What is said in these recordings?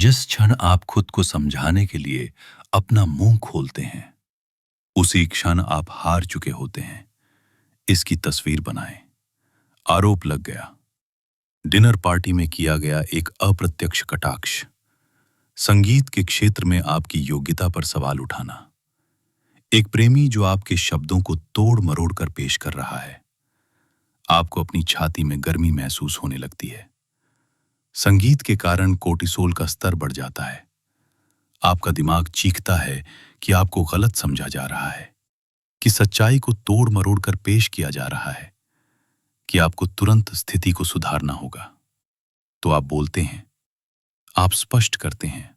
जिस क्षण आप खुद को समझाने के लिए अपना मुंह खोलते हैं, उसी क्षण आप हार चुके होते हैं। इसकी तस्वीर बनाएं। आरोप लग गया। डिनर पार्टी में किया गया एक अप्रत्यक्ष कटाक्ष। संगीत के क्षेत्र में आपकी योग्यता पर सवाल उठाना। एक प्रेमी जो आपके शब्दों को तोड़ मरोड़ कर पेश कर रहा है। आपको अपनी छाती में गर्मी महसूस होने लगती है। संगीत के कारण कोर्टिसोल का स्तर बढ़ जाता है। आपका दिमाग चीखता है कि आपको गलत समझा जा रहा है, कि सच्चाई को तोड़ मरोड़ कर पेश किया जा रहा है, कि आपको तुरंत स्थिति को सुधारना होगा। तो आप बोलते हैं, आप स्पष्ट करते हैं,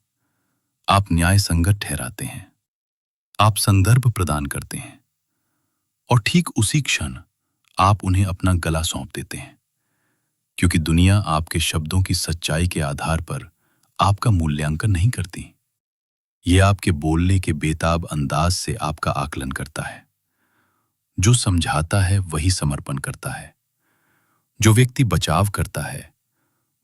आप न्याय संगत ठहराते हैं, आप संदर्भ प्रदान करते हैं, और ठीक उसी क्षण आप उन्हें अपना गला सौंप देते हैं, क्योंकि दुनिया आपके शब्दों की सच्चाई के आधार पर आपका मूल्यांकन नहीं करती। ये आपके बोलने के बेताब अंदाज से आपका आकलन करता है। जो समझाता है वही समर्पण करता है। जो व्यक्ति बचाव करता है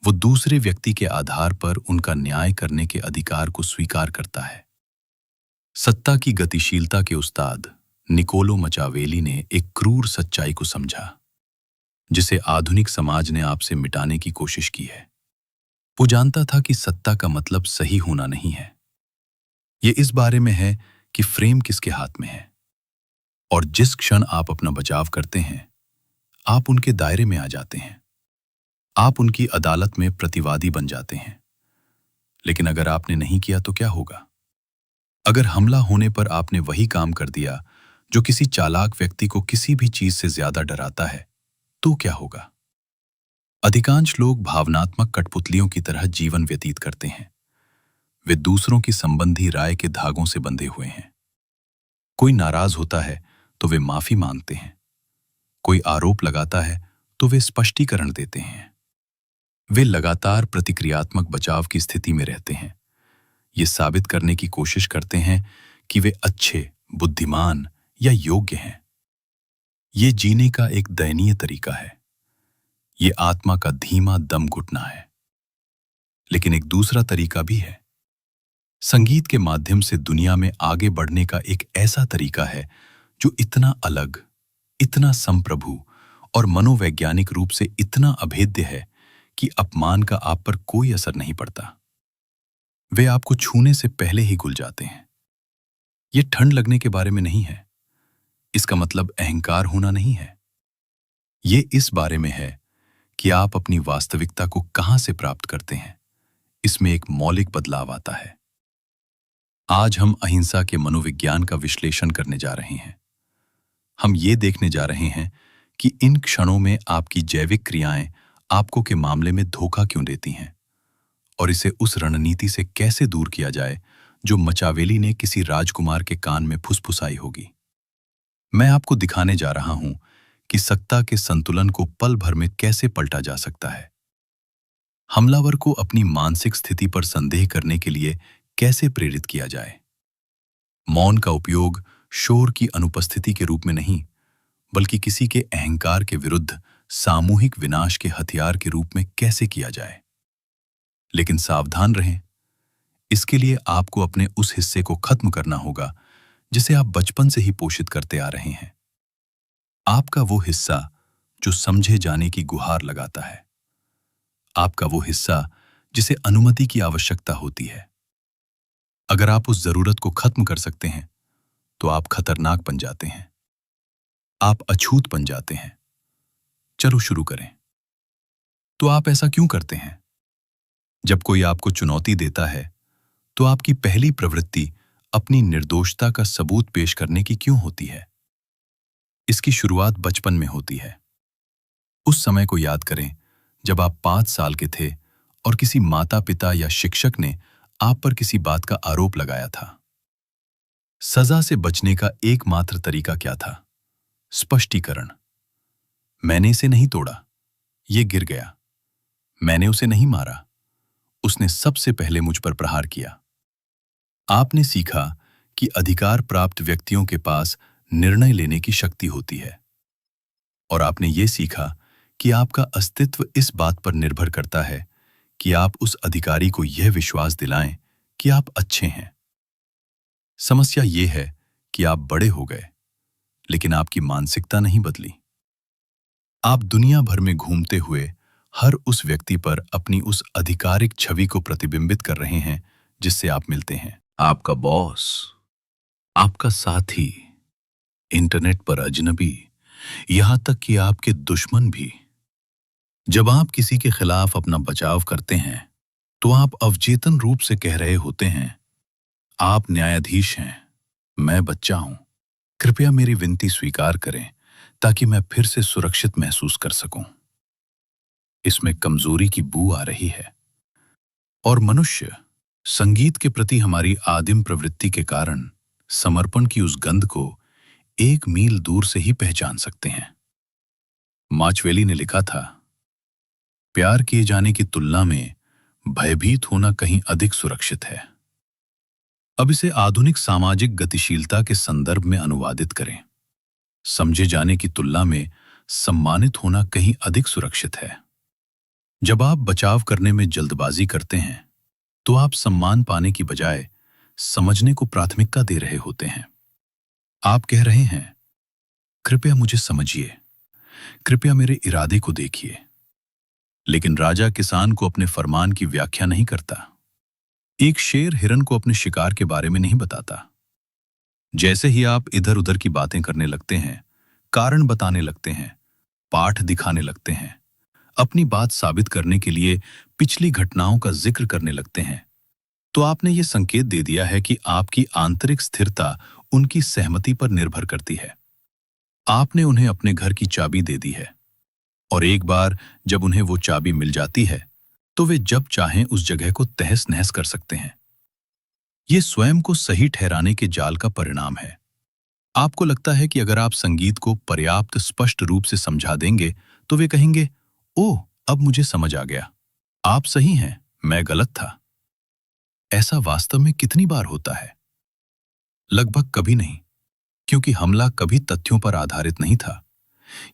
वो दूसरे व्यक्ति के आधार पर उनका न्याय करने के अधिकार को स्वीकार करता है। सत्ता की गतिशीलता के उस्ताद निकोलो मचावेली ने एक क्रूर सच्चाई को समझा, जिसे आधुनिक समाज ने आपसे मिटाने की कोशिश की है। वो जानता था कि सत्ता का मतलब सही होना नहीं है। ये इस बारे में है कि फ्रेम किसके हाथ में है। और जिस क्षण आप अपना बचाव करते हैं, आप उनके दायरे में आ जाते हैं। आप उनकी अदालत में प्रतिवादी बन जाते हैं। लेकिन अगर आपने नहीं किया तो क्या होगा? अगर हमला होने पर आपने वही काम कर दिया जो किसी चालाक व्यक्ति को किसी भी चीज से ज्यादा डराता है, तो क्या होगा? अधिकांश लोग भावनात्मक कठपुतलियों की तरह जीवन व्यतीत करते हैं। वे दूसरों की संबंधी राय के धागों से बंधे हुए हैं। कोई नाराज होता है तो वे माफी मांगते हैं। कोई आरोप लगाता है तो वे स्पष्टीकरण देते हैं। वे लगातार प्रतिक्रियात्मक बचाव की स्थिति में रहते हैं। ये साबित करने की कोशिश करते हैं कि वे अच्छे, बुद्धिमान या योग्य हैं। ये जीने का एक दयनीय तरीका है। ये आत्मा का धीमा दम घुटना है। लेकिन एक दूसरा तरीका भी है। संगीत के माध्यम से दुनिया में आगे बढ़ने का एक ऐसा तरीका है जो इतना अलग, इतना संप्रभु और मनोवैज्ञानिक रूप से इतना अभेद्य है कि अपमान का आप पर कोई असर नहीं पड़ता। वे आपको छूने से पहले ही घुल जाते हैं। ये ठंड लगने के बारे में नहीं है। इसका मतलब अहंकार होना नहीं है। ये इस बारे में है कि आप अपनी वास्तविकता को कहां से प्राप्त करते हैं। इसमें एक मौलिक बदलाव आता है। आज हम अहिंसा के मनोविज्ञान का विश्लेषण करने जा रहे हैं। हम ये देखने जा रहे हैं कि इन क्षणों में आपकी जैविक क्रियाएं आपको के मामले में धोखा क्यों देती हैं, और इसे उस रणनीति से कैसे दूर किया जाए जो मचावेली ने किसी राजकुमार के कान में फुसफुसाई होगी। मैं आपको दिखाने जा रहा हूं कि सत्ता के संतुलन को पल भर में कैसे पलटा जा सकता है। हमलावर को अपनी मानसिक स्थिति पर संदेह करने के लिए कैसे प्रेरित किया जाए। मौन का उपयोग शोर की अनुपस्थिति के रूप में नहीं, बल्कि किसी के अहंकार के विरुद्ध सामूहिक विनाश के हथियार के रूप में कैसे किया जाए। लेकिन सावधान रहें, इसके लिए आपको अपने उस हिस्से को खत्म करना होगा जिसे आप बचपन से ही पोषित करते आ रहे हैं। आपका वो हिस्सा जो समझे जाने की गुहार लगाता है। आपका वो हिस्सा जिसे अनुमति की आवश्यकता होती है। अगर आप उस जरूरत को खत्म कर सकते हैं तो आप खतरनाक बन जाते हैं। आप अछूत बन जाते हैं। चलो शुरू करें। तो आप ऐसा क्यों करते हैं? जब कोई आपको चुनौती देता है तो आपकी पहली प्रवृत्ति अपनी निर्दोषता का सबूत पेश करने की क्यों होती है? इसकी शुरुआत बचपन में होती है। उस समय को याद करें जब आप 5 साल के थे और किसी माता पिता या शिक्षक ने आप पर किसी बात का आरोप लगाया था। सजा से बचने का एकमात्र तरीका क्या था? स्पष्टीकरण। मैंने इसे नहीं तोड़ा, ये गिर गया। मैंने उसे नहीं मारा, उसने सबसे पहले मुझ पर प्रहार किया। आपने सीखा कि अधिकार प्राप्त व्यक्तियों के पास निर्णय लेने की शक्ति होती है। और आपने ये सीखा कि आपका अस्तित्व इस बात पर निर्भर करता है कि आप उस अधिकारी को यह विश्वास दिलाएं कि आप अच्छे हैं। समस्या ये है कि आप बड़े हो गए, लेकिन आपकी मानसिकता नहीं बदली। आप दुनिया भर में घूमते हुए हर उस व्यक्ति पर अपनी उस आधिकारिक छवि को प्रतिबिंबित कर रहे हैं जिससे आप मिलते हैं। आपका बॉस, आपका साथी, इंटरनेट पर अजनबी, यहां तक कि आपके दुश्मन भी। जब आप किसी के खिलाफ अपना बचाव करते हैं, तो आप अवचेतन रूप से कह रहे होते हैं, आप न्यायाधीश हैं, मैं बच्चा हूं। कृपया मेरी विनती स्वीकार करें ताकि मैं फिर से सुरक्षित महसूस कर सकूं। इसमें कमजोरी की बू आ रही है। और मनुष्य संगीत के प्रति हमारी आदिम प्रवृत्ति के कारण समर्पण की उस गंध को 1 मील दूर से ही पहचान सकते हैं। माचवेली ने लिखा था, प्यार किए जाने की तुलना में भयभीत होना कहीं अधिक सुरक्षित है। अब इसे आधुनिक सामाजिक गतिशीलता के संदर्भ में अनुवादित करें। समझे जाने की तुलना में सम्मानित होना कहीं अधिक सुरक्षित है। जब आप बचाव करने में जल्दबाजी करते हैं, तो आप सम्मान पाने की बजाय समझने को प्राथमिकता दे रहे होते हैं। आप कह रहे हैं, कृपया मुझे समझिए, कृपया मेरे इरादे को देखिए। लेकिन राजा किसान को अपने फरमान की व्याख्या नहीं करता। एक शेर हिरन को अपने शिकार के बारे में नहीं बताता। जैसे ही आप इधर उधर की बातें करने लगते हैं, कारण बताने लगते हैं, पाठ दिखाने लगते हैं, अपनी बात साबित करने के लिए पिछली घटनाओं का जिक्र करने लगते हैं, तो आपने ये संकेत दे दिया है कि आपकी आंतरिक स्थिरता उनकी सहमति पर निर्भर करती है। आपने उन्हें अपने घर की चाबी दे दी है, और एक बार जब उन्हें वो चाबी मिल जाती है, तो वे जब चाहें उस जगह को तहस नहस कर सकते हैं। ये स्वयं को सही ठहराने के जाल का परिणाम है। आपको लगता है कि अगर आप संगीत को पर्याप्त स्पष्ट रूप से समझा देंगे, तो वे कहेंगे, ओह, अब मुझे समझ आ गया, आप सही हैं, मैं गलत था। ऐसा वास्तव में कितनी बार होता है? लगभग कभी नहीं, क्योंकि हमला कभी तथ्यों पर आधारित नहीं था,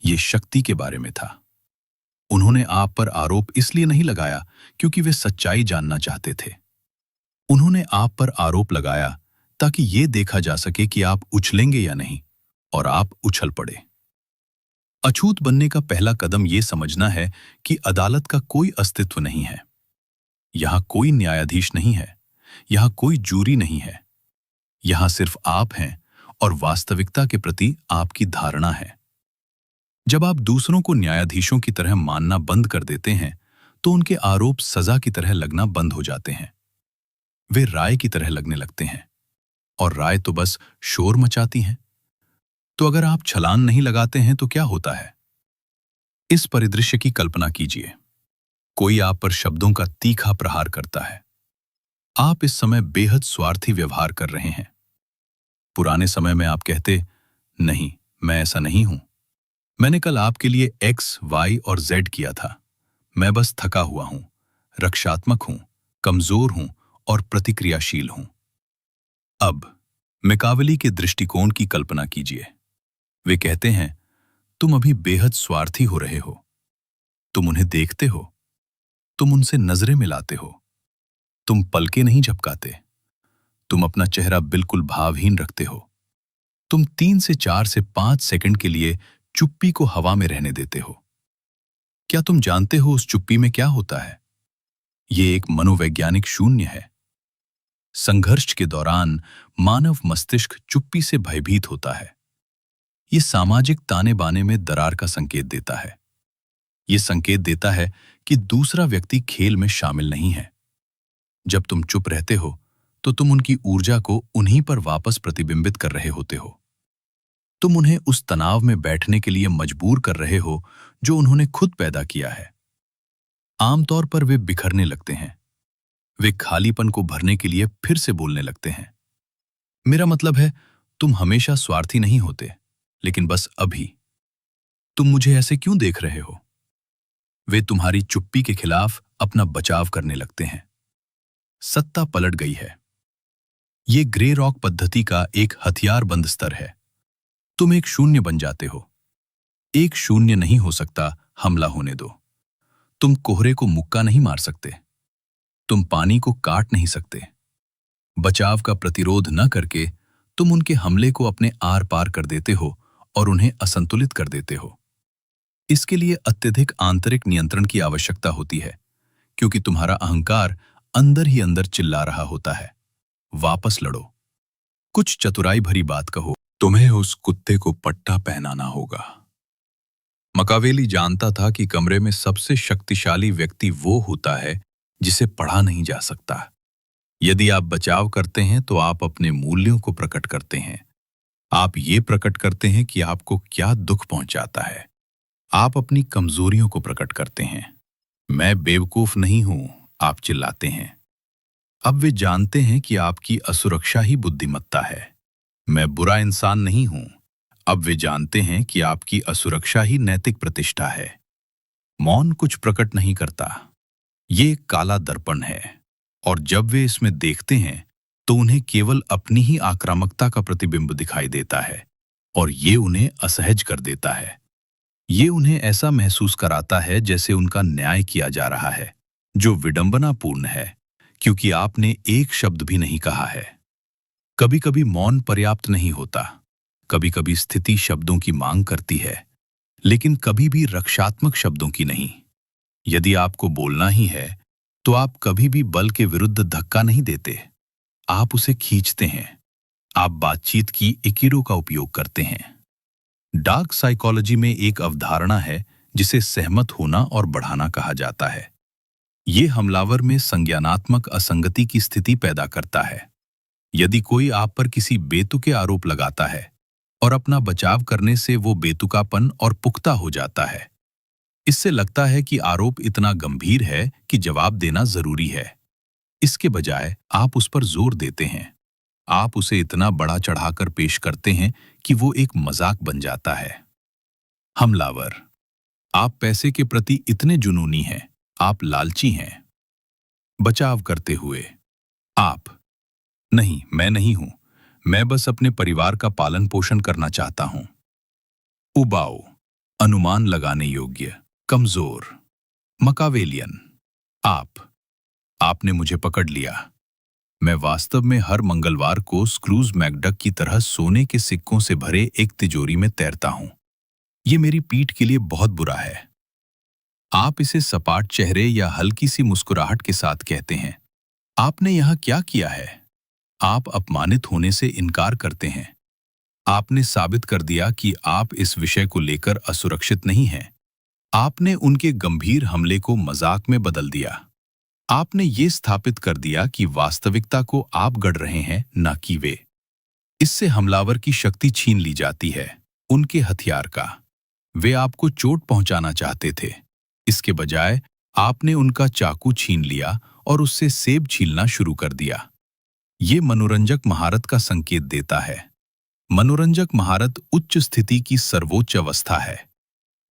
ये शक्ति के बारे में था। उन्होंने आप पर आरोप इसलिए नहीं लगाया क्योंकि वे सच्चाई जानना चाहते थे। उन्होंने आप पर आरोप लगाया ताकि ये देखा जा सके कि आप उछलेंगे या नहीं, और आप उछल पड़े। अछूत बनने का पहला कदम ये समझना है कि अदालत का कोई अस्तित्व नहीं है। यहां कोई न्यायाधीश नहीं है, यहां कोई जूरी नहीं है। यहां सिर्फ आप हैं और वास्तविकता के प्रति आपकी धारणा है। जब आप दूसरों को न्यायाधीशों की तरह मानना बंद कर देते हैं, तो उनके आरोप सजा की तरह लगना बंद हो जाते हैं। वे राय की तरह लगने लगते हैं, और राय तो बस शोर मचाती हैं। तो अगर आप छलांग नहीं लगाते हैं तो क्या होता है? इस परिदृश्य की कल्पना कीजिए। कोई आप पर शब्दों का तीखा प्रहार करता है। आप इस समय बेहद स्वार्थी व्यवहार कर रहे हैं। पुराने समय में आप कहते, नहीं, मैं ऐसा नहीं हूं। मैंने कल आपके लिए X, Y और Z किया था। मैं बस थका हुआ हूं, रक्षात्मक हूं, कमजोर हूं और प्रतिक्रियाशील हूं। अब मैकावली के दृष्टिकोण की कल्पना कीजिए। वे कहते हैं, तुम अभी बेहद स्वार्थी हो रहे हो। तुम उन्हें देखते हो, तुम उनसे नजरें मिलाते हो, तुम पलके नहीं झपकाते, तुम अपना चेहरा बिल्कुल भावहीन रखते हो, तुम 3 से 4 से 5 सेकंड के लिए चुप्पी को हवा में रहने देते हो। क्या तुम जानते हो उस चुप्पी में क्या होता है? ये एक मनोवैज्ञानिक शून्य है। संघर्ष के दौरान मानव मस्तिष्क चुप्पी से भयभीत होता है। ये सामाजिक ताने बाने में दरार का संकेत देता है। ये संकेत देता है कि दूसरा व्यक्ति खेल में शामिल नहीं है। जब तुम चुप रहते हो, तो तुम उनकी ऊर्जा को उन्हीं पर वापस प्रतिबिंबित कर रहे होते हो। तुम उन्हें उस तनाव में बैठने के लिए मजबूर कर रहे हो जो उन्होंने खुद पैदा किया है। आमतौर पर वे बिखरने लगते हैं। वे खालीपन को भरने के लिए फिर से बोलने लगते हैं। मेरा मतलब है, तुम हमेशा स्वार्थी नहीं होते, लेकिन बस अभी। तुम मुझे ऐसे क्यों देख रहे हो? वे तुम्हारी चुप्पी के खिलाफ अपना बचाव करने लगते हैं। सत्ता पलट गई है। ये ग्रे रॉक पद्धति का एक हथियारबंद स्तर है। तुम एक शून्य बन जाते हो। एक शून्य नहीं हो सकता, हमला होने दो। तुम कोहरे को मुक्का नहीं मार सकते, तुम पानी को काट नहीं सकते। बचाव का प्रतिरोध न करके तुम उनके हमले को अपने आर पार कर देते हो और उन्हें असंतुलित कर देते हो। इसके लिए अत्यधिक आंतरिक नियंत्रण की आवश्यकता होती है, क्योंकि तुम्हारा अहंकार अंदर ही अंदर चिल्ला रहा होता है, वापस लड़ो, कुछ चतुराई भरी बात कहो, तुम्हें उस कुत्ते को पट्टा पहनाना होगा। मकावेली जानता था कि कमरे में सबसे शक्तिशाली व्यक्ति वो होता है जिसे पढ़ा नहीं जा सकता। यदि आप बचाव करते हैं तो आप अपने मूल्यों को प्रकट करते हैं। आप ये प्रकट करते हैं कि आपको क्या दुख पहुंचाता है। आप अपनी कमजोरियों को प्रकट करते हैं। मैं बेवकूफ नहीं हूं, आप चिल्लाते हैं। अब वे जानते हैं कि आपकी असुरक्षा ही बुद्धिमत्ता है। मैं बुरा इंसान नहीं हूं। अब वे जानते हैं कि आपकी असुरक्षा ही नैतिक प्रतिष्ठा है। मौन कुछ प्रकट नहीं करता। ये एक काला दर्पण है, और जब वे इसमें देखते हैं तो उन्हें केवल अपनी ही आक्रामकता का प्रतिबिंब दिखाई देता है, और ये उन्हें असहज कर देता है। ये उन्हें ऐसा महसूस कराता है जैसे उनका न्याय किया जा रहा है, जो विडंबनापूर्ण है, क्योंकि आपने एक शब्द भी नहीं कहा है। कभी कभी मौन पर्याप्त नहीं होता। कभी कभी स्थिति शब्दों की मांग करती है, लेकिन कभी भी रक्षात्मक शब्दों की नहीं। यदि आपको बोलना ही है तो आप कभी भी बल के विरुद्ध धक्का नहीं देते, आप उसे खींचते हैं। आप बातचीत की इकिरो का उपयोग करते हैं। डार्क साइकोलॉजी में एक अवधारणा है जिसे सहमत होना और बढ़ाना कहा जाता है। ये हमलावर में संज्ञानात्मक असंगति की स्थिति पैदा करता है। यदि कोई आप पर किसी बेतुके आरोप लगाता है और अपना बचाव करने से वो बेतुकापन और पुख्ता हो जाता है, इससे लगता है कि आरोप इतना गंभीर है कि जवाब देना जरूरी है। इसके बजाय आप उस पर जोर देते हैं। आप उसे इतना बड़ा चढ़ाकर पेश करते हैं कि वो एक मजाक बन जाता है। हमलावर, आप पैसे के प्रति इतने जुनूनी हैं, आप लालची हैं। बचाव करते हुए, आप, नहीं, मैं नहीं हूं, मैं बस अपने परिवार का पालन पोषण करना चाहता हूं। उबाऊ, अनुमान लगाने योग्य, कमजोर। मकावेलियन, आपने मुझे पकड़ लिया। मैं वास्तव में हर मंगलवार को स्क्रूज मैकडक की तरह सोने के सिक्कों से भरे एक तिजोरी में तैरता हूं। ये मेरी पीठ के लिए बहुत बुरा है। आप इसे सपाट चेहरे या हल्की सी मुस्कुराहट के साथ कहते हैं। आपने यहां क्या किया है? आप अपमानित होने से इनकार करते हैं। आपने साबित कर दिया कि आप इस विषय को लेकर असुरक्षित नहीं हैं। आपने उनके गंभीर हमले को मजाक में बदल दिया। आपने ये स्थापित कर दिया कि वास्तविकता को आप गढ़ रहे हैं, न कि वे। इससे हमलावर की शक्ति छीन ली जाती है, उनके हथियार का। वे आपको चोट पहुंचाना चाहते थे। इसके बजाय आपने उनका चाकू छीन लिया और उससे सेब छीलना शुरू कर दिया। ये मनोरंजक महारत का संकेत देता है। मनोरंजक महारत उच्च स्थिति की सर्वोच्च अवस्था है।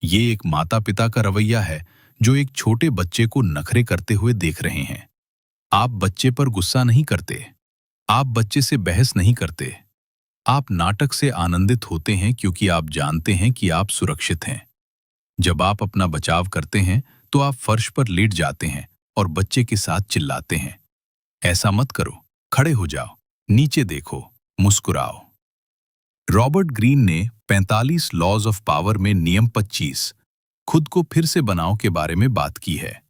ये एक माता पिता का रवैया है जो एक छोटे बच्चे को नखरे करते हुए देख रहे हैं। आप बच्चे पर गुस्सा नहीं करते। आप बच्चे से बहस नहीं करते। आप नाटक से आनंदित होते हैं क्योंकि आप जानते हैं कि आप सुरक्षित हैं। जब आप अपना बचाव करते हैं तो आप फर्श पर लेट जाते हैं और बच्चे के साथ चिल्लाते हैं, ऐसा मत करो, खड़े हो जाओ, नीचे देखो, मुस्कुराओ। रॉबर्ट ग्रीन ने 45 लॉज ऑफ पावर में नियम 25 खुद को फिर से बनाओ के बारे में बात की है।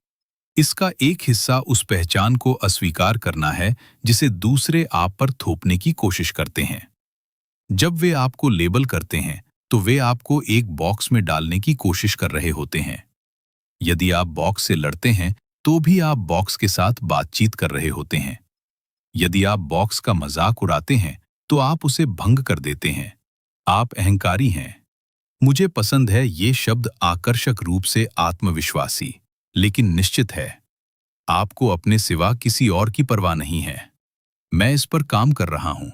इसका एक हिस्सा उस पहचान को अस्वीकार करना है जिसे दूसरे आप पर थोपने की कोशिश करते हैं। जब वे आपको लेबल करते हैं तो वे आपको एक बॉक्स में डालने की कोशिश कर रहे होते हैं। यदि आप बॉक्स से लड़ते हैं तो भी आप बॉक्स के साथ बातचीत कर रहे होते हैं। यदि आप बॉक्स का मजाक उड़ाते हैं तो आप उसे भंग कर देते हैं। आप अहंकारी हैं। मुझे पसंद है ये शब्द आकर्षक रूप से आत्मविश्वासी, लेकिन निश्चित है। आपको अपने सिवा किसी और की परवाह नहीं है। मैं इस पर काम कर रहा हूं।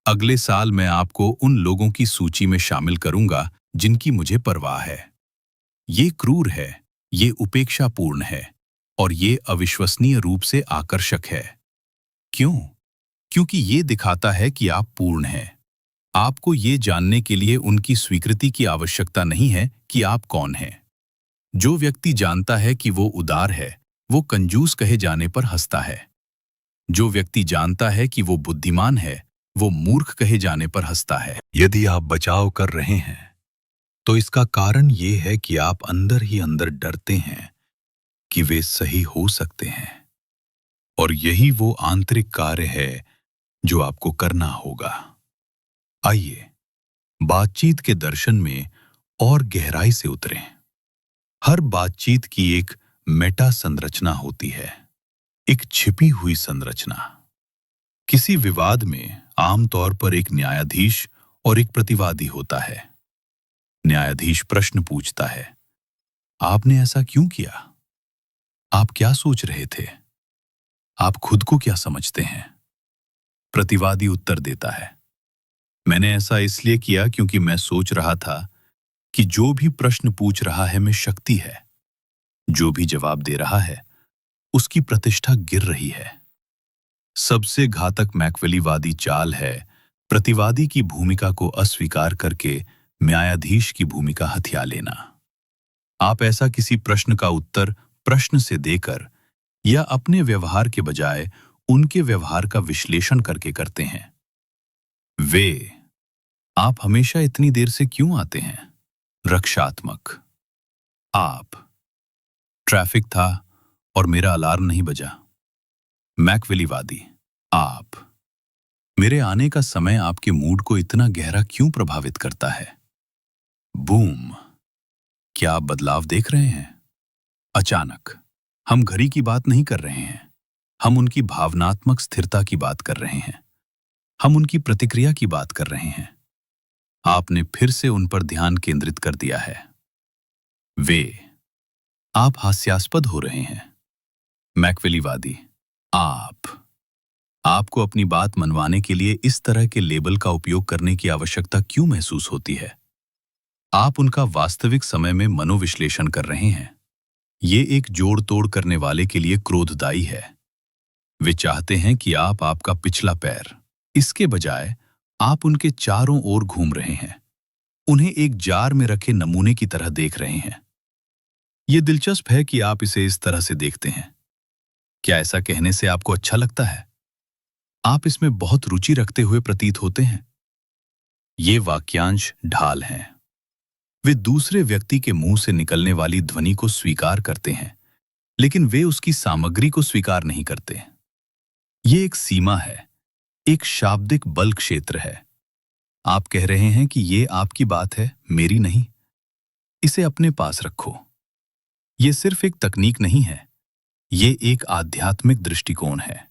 अगले साल मैं आपको उन लोगों की सूची में शामिल करूंगा जिनकी मुझे परवाह है। ये क्रूर है, ये उपेक्षापूर्ण है, और ये अविश्वसनीय रूप से आकर्षक है। क्यों? क्योंकि ये दिखाता है कि आप पूर्ण हैं। आपको ये जानने के लिए उनकी स्वीकृति की आवश्यकता नहीं है कि आप कौन हैं। जो व्यक्ति जानता है कि वो उदार है, वो कंजूस कहे जाने पर हंसता है। जो व्यक्ति जानता है कि वो बुद्धिमान है, वो मूर्ख कहे जाने पर हंसता है। यदि आप बचाव कर रहे हैं, तो इसका कारण ये है कि आप अंदर ही अंदर डरते हैं कि वे सही हो सकते हैं। और यही वो आंतरिक कार्य है जो आपको करना होगा। आइए, बातचीत के दर्शन में और गहराई से उतरें। हर बातचीत की एक मेटा संरचना होती है, एक छिपी हुई संरचना। किसी विवाद में आमतौर पर एक न्यायाधीश और एक प्रतिवादी होता है। न्यायाधीश प्रश्न पूछता है, आपने ऐसा क्यों किया? आप क्या सोच रहे थे? आप खुद को क्या समझते हैं? प्रतिवादी उत्तर देता है, मैंने ऐसा इसलिए किया क्योंकि मैं सोच रहा था कि जो भी प्रश्न पूछ रहा है में शक्ति है। जो भी जवाब दे रहा है, उसकी प्रतिष्ठा गिर रही है। सबसे घातक मैकियावेलीवादी चाल है प्रतिवादी की भूमिका को अस्वीकार करके न्यायाधीश की भूमिका हथिया लेना। आप ऐसा किसी प्रश्न का उत्तर प्रश्न से देकर या अपने व्यवहार के बजाय उनके व्यवहार का विश्लेषण करके करते हैं। आप हमेशा इतनी देर से क्यों आते हैं? रक्षात्मक। आप, ट्रैफिक था और मेरा अलार्म नहीं बजा। मैकियावेलीवादी, आप, मेरे आने का समय आपके मूड को इतना गहरा क्यों प्रभावित करता है? बूम, क्या आप बदलाव देख रहे हैं? अचानक, हम घड़ी की बात नहीं कर रहे हैं, हम उनकी भावनात्मक स्थिरता की बात कर रहे हैं, हम उनकी प्रतिक्रिया की बात कर रहे हैं। आपने फिर से उन पर ध्यान केंद्रित कर दिया है। आप हास्यास्पद हो रहे हैं। मैकियावेलीवादी, आपको अपनी बात मनवाने के लिए इस तरह के लेबल का उपयोग करने की आवश्यकता क्यों महसूस होती है? आप उनका वास्तविक समय में मनोविश्लेषण कर रहे हैं। ये एक जोड़ तोड़ करने वाले के लिए क्रोधदायी है। वे चाहते हैं कि आप आपका पिछला पैर, इसके बजाय आप उनके चारों ओर घूम रहे हैं, उन्हें एक जार में रखे नमूने की तरह देख रहे हैं। यह दिलचस्प है कि आप इसे इस तरह से देखते हैं। क्या ऐसा कहने से आपको अच्छा लगता है? आप इसमें बहुत रुचि रखते हुए प्रतीत होते हैं। ये वाक्यांश ढाल हैं। वे दूसरे व्यक्ति के मुंह से निकलने वाली ध्वनि को स्वीकार करते हैं, लेकिन वे उसकी सामग्री को स्वीकार नहीं करते। ये एक सीमा है, एक शाब्दिक बल क्षेत्र है। आप कह रहे हैं कि ये आपकी बात है, मेरी नहीं। इसे अपने पास रखो। ये सिर्फ एक तकनीक नहीं है, ये एक आध्यात्मिक दृष्टिकोण है।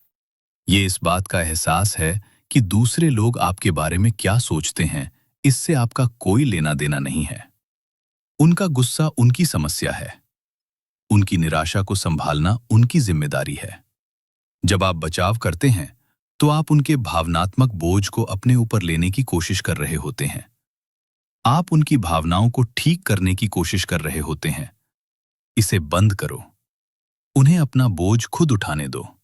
ये इस बात का एहसास है कि दूसरे लोग आपके बारे में क्या सोचते हैं, इससे आपका कोई लेना देना नहीं है। उनका गुस्सा उनकी समस्या है, उनकी निराशा को संभालना उनकी जिम्मेदारी है। जब आप बचाव करते हैं, तो आप उनके भावनात्मक बोझ को अपने ऊपर लेने की कोशिश कर रहे होते हैं। आप उनकी भावनाओं को ठीक करने की कोशिश कर रहे होते हैं। इसे बंद करो। उन्हें अपना बोझ खुद उठाने दो।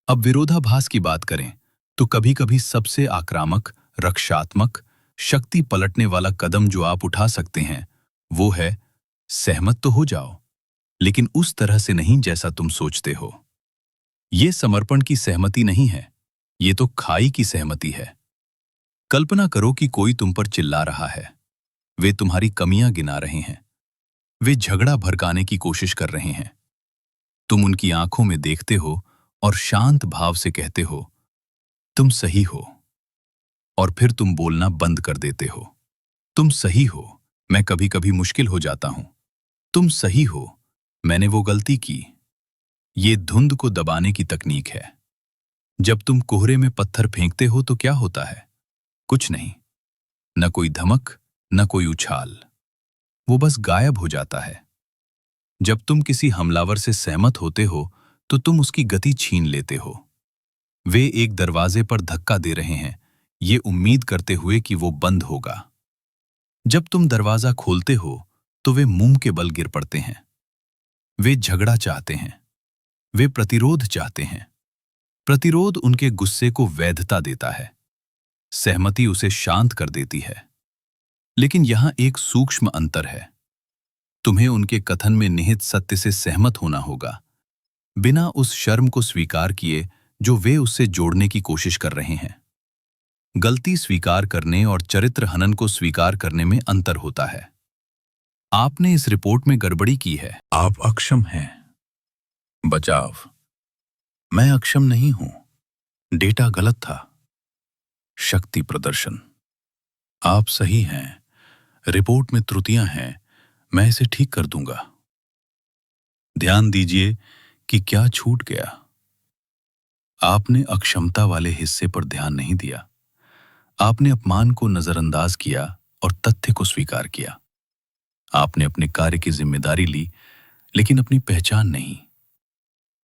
अब विरोधाभास की बात करें तो कभी-कभी सबसे आक्रामक, रक्षात्मक, शक्ति पलटने वाला कदम जो आप उठा सकते हैं, वो है सहमत तो हो जाओ, लेकिन उस तरह से नहीं जैसा तुम सोचते हो। ये समर्पण की सहमति नहीं है, ये तो खाई की सहमति है। कल्पना करो कि कोई तुम पर चिल्ला रहा है। वे तुम्हारी कमियां गिना रहे हैं। वे झगड़ा भड़काने की कोशिश कर रहे हैं। तुम उनकी आंखों में देखते हो और शांत भाव से कहते हो, तुम सही हो। और फिर तुम बोलना बंद कर देते हो। तुम सही हो, मैं कभी-कभी मुश्किल हो जाता हूं। तुम सही हो, मैंने वो गलती की। ये धुंध को दबाने की तकनीक है। जब तुम कोहरे में पत्थर फेंकते हो तो क्या होता है? कुछ नहीं। न कोई धमक, न कोई उछाल। वो बस गायब हो जाता है। जब तुम किसी हमलावर से सहमत होते हो तो तुम उसकी गति छीन लेते हो। वे एक दरवाजे पर धक्का दे रहे हैं, ये उम्मीद करते हुए कि वो बंद होगा। जब तुम दरवाजा खोलते हो तो वे मुंह के बल गिर पड़ते हैं। वे झगड़ा चाहते हैं। वे प्रतिरोध चाहते हैं। प्रतिरोध उनके गुस्से को वैधता देता है। सहमति उसे शांत कर देती है। लेकिन यहां एक सूक्ष्म अंतर है। तुम्हें उनके कथन में निहित सत्य से सहमत होना होगा, बिना उस शर्म को स्वीकार किए जो वे उससे जोड़ने की कोशिश कर रहे हैं। गलती स्वीकार करने और चरित्र हनन को स्वीकार करने में अंतर होता है। आपने इस रिपोर्ट में गड़बड़ी की है। आप अक्षम हैं। बचाव। मैं अक्षम नहीं हूं। डेटा गलत था। शक्ति प्रदर्शन। आप सही हैं। रिपोर्ट में त्रुटियां हैं। मैं इसे ठीक कर दूंगा। ध्यान दीजिए कि क्या छूट गया। आपने अक्षमता वाले हिस्से पर ध्यान नहीं दिया। आपने अपमान को नजरअंदाज किया और तथ्य को स्वीकार किया। आपने अपने कार्य की जिम्मेदारी ली, लेकिन अपनी पहचान नहीं।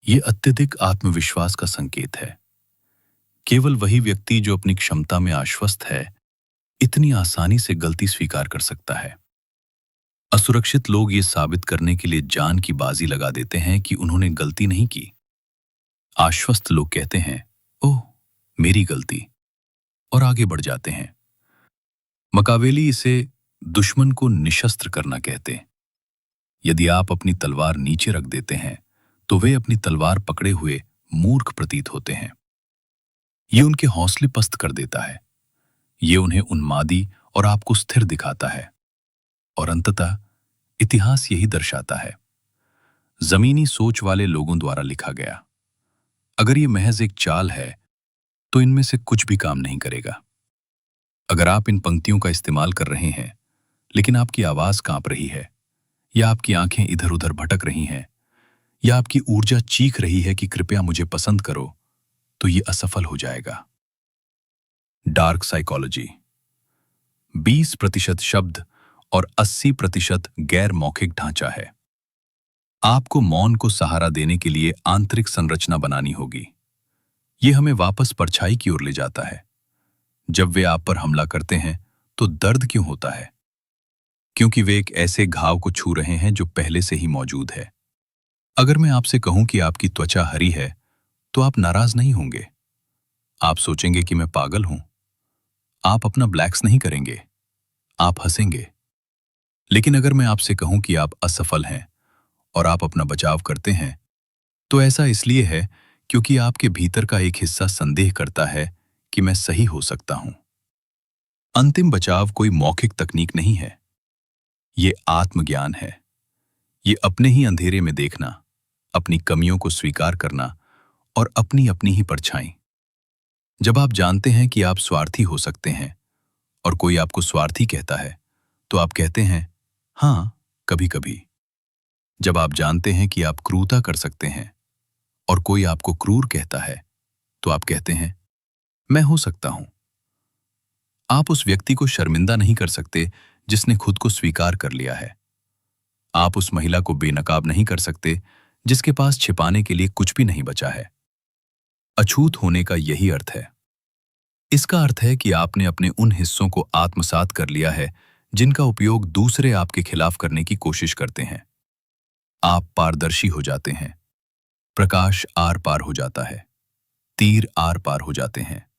ये अत्यधिक आत्मविश्वास का संकेत है। केवल वही व्यक्ति जो अपनी क्षमता में आश्वस्त है, इतनी आसानी से गलती स्वीकार कर सकता है। असुरक्षित लोग ये साबित करने के लिए जान की बाजी लगा देते हैं कि उन्होंने गलती नहीं की। आश्वस्त लोग कहते हैं, ओह, मेरी गलती, और आगे बढ़ जाते हैं। मकावेली इसे दुश्मन को निशस्त्र करना कहते। यदि आप अपनी तलवार नीचे रख देते हैं, तो वे अपनी तलवार पकड़े हुए मूर्ख प्रतीत होते हैं। ये उनके हौसले पस्त कर देता है। ये उन्हें उन्मादी और आपको स्थिर दिखाता है। और अंततः इतिहास यही दर्शाता है। जमीनी सोच वाले लोगों द्वारा लिखा गया। अगर ये महज एक चाल है, तो इनमें से कुछ भी काम नहीं करेगा। अगर आप इन पंक्तियों का इस्तेमाल कर रहे हैं, लेकिन आपकी आवाज कांप रही है, या आपकी आंखें इधर उधर भटक रही हैं, या आपकी ऊर्जा चीख रही है कि कृपया मुझे पसंद करो, तो ये असफल हो जाएगा। Dark psychology. 20% शब्द और 80% गैर मौखिक ढांचा है। आपको मौन को सहारा देने के लिए आंतरिक संरचना बनानी होगी। यह हमें वापस परछाई की ओर ले जाता है। जब वे आप पर हमला करते हैं, तो दर्द क्यों होता है? क्योंकि वे एक ऐसे घाव को छू रहे हैं जो पहले से ही मौजूद है। अगर मैं आपसे कहूं कि आपकी त्वचा हरी है, तो आप नाराज नहीं होंगे। आप सोचेंगे कि मैं पागल हूं। आप अपना ब्लैक्स नहीं करेंगे। आप हंसेंगे। लेकिन अगर मैं आपसे कहूं कि आप असफल हैं और आप अपना बचाव करते हैं, तो ऐसा इसलिए है क्योंकि आपके भीतर का एक हिस्सा संदेह करता है कि मैं सही हो सकता हूं। अंतिम बचाव कोई मौखिक तकनीक नहीं है। ये आत्मज्ञान है। ये अपने ही अंधेरे में देखना, अपनी कमियों को स्वीकार करना और अपनी अपनी ही परछाई। जब आप जानते हैं कि आप स्वार्थी हो सकते हैं और कोई आपको स्वार्थी कहता है, तो आप कहते हैं, हाँ, कभी कभी। जब आप जानते हैं कि आप क्रूरता कर सकते हैं और कोई आपको क्रूर कहता है, तो आप कहते हैं, मैं हो सकता हूं। आप उस व्यक्ति को शर्मिंदा नहीं कर सकते जिसने खुद को स्वीकार कर लिया है। आप उस महिला को बेनकाब नहीं कर सकते जिसके पास छिपाने के लिए कुछ भी नहीं बचा है। अछूत होने का यही अर्थ है। इसका अर्थ है कि आपने अपने उन हिस्सों को आत्मसात कर लिया है जिनका उपयोग दूसरे आपके खिलाफ करने की कोशिश करते हैं। आप पारदर्शी हो जाते हैं। प्रकाश आर पार हो जाता है। तीर आर पार हो जाते हैं।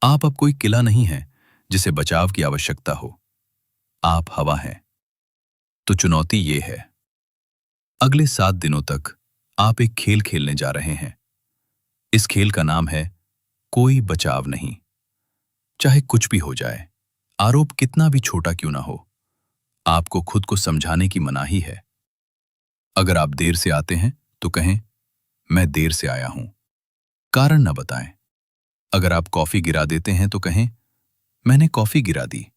आप अब कोई किला नहीं है जिसे बचाव की आवश्यकता हो। आप हवा हैं। तो चुनौती ये है, अगले 7 दिनों तक आप एक खेल खेलने जा रहे हैं। इस खेल का नाम है कोई बचाव नहीं। चाहे कुछ भी हो जाए, आरोप कितना भी छोटा क्यों ना हो, आपको खुद को समझाने की मनाही है। अगर आप देर से आते हैं, तो कहें, मैं देर से आया हूं। कारण न बताएं। अगर आप कॉफी गिरा देते हैं, तो कहें, मैंने कॉफी गिरा दी।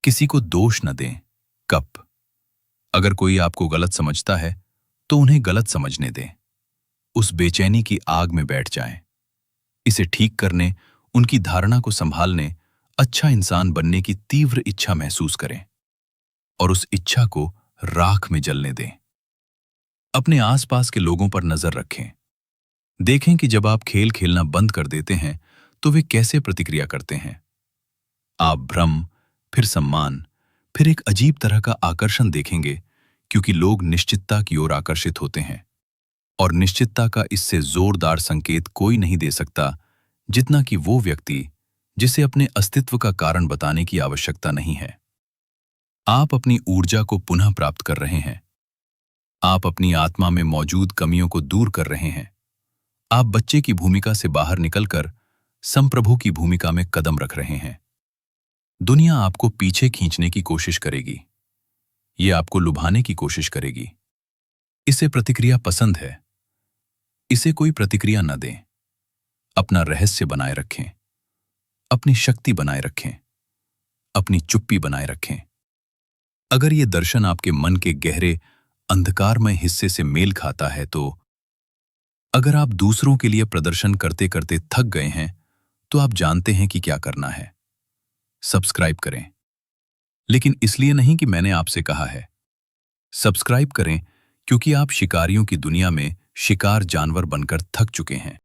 किसी को दोष न दें। कप। अगर कोई आपको गलत समझता है, तो उन्हें गलत समझने दें। उस बेचैनी की आग में बैठ जाएं। इसे ठीक करने, उनकी धारणा को संभालने, अच्छा इंसान बनने की तीव्र इच्छा महसूस करें और उस इच्छा को राख में जलने दें। अपने आसपास के लोगों पर नजर रखें। देखें कि जब आप खेल खेलना बंद कर देते हैं, तो वे कैसे प्रतिक्रिया करते हैं। आप भ्रम, फिर सम्मान, फिर एक अजीब तरह का आकर्षण देखेंगे, क्योंकि लोग निश्चितता की ओर आकर्षित होते हैं और निश्चितता का इससे जोरदार संकेत कोई नहीं दे सकता जितना कि वो व्यक्ति जिसे अपने अस्तित्व का कारण बताने की आवश्यकता नहीं है। आप अपनी ऊर्जा को पुनः प्राप्त कर रहे हैं। आप अपनी आत्मा में मौजूद कमियों को दूर कर रहे हैं। आप बच्चे की भूमिका से बाहर निकलकर संप्रभु की भूमिका में कदम रख रहे हैं। दुनिया आपको पीछे खींचने की कोशिश करेगी। ये आपको लुभाने की कोशिश करेगी। इसे प्रतिक्रिया पसंद है। इसे कोई प्रतिक्रिया न दें। अपना रहस्य बनाए रखें। अपनी शक्ति बनाए रखें। अपनी चुप्पी बनाए रखें। अगर ये दर्शन आपके मन के गहरे अंधकारमय हिस्से से मेल खाता है तो अगर आप दूसरों के लिए प्रदर्शन करते करते थक गए हैं तो आप जानते हैं कि क्या करना है। सब्सक्राइब करें, लेकिन इसलिए नहीं कि मैंने आपसे कहा है। सब्सक्राइब करें क्योंकि आप शिकारियों की दुनिया में शिकार जानवर बनकर थक चुके हैं।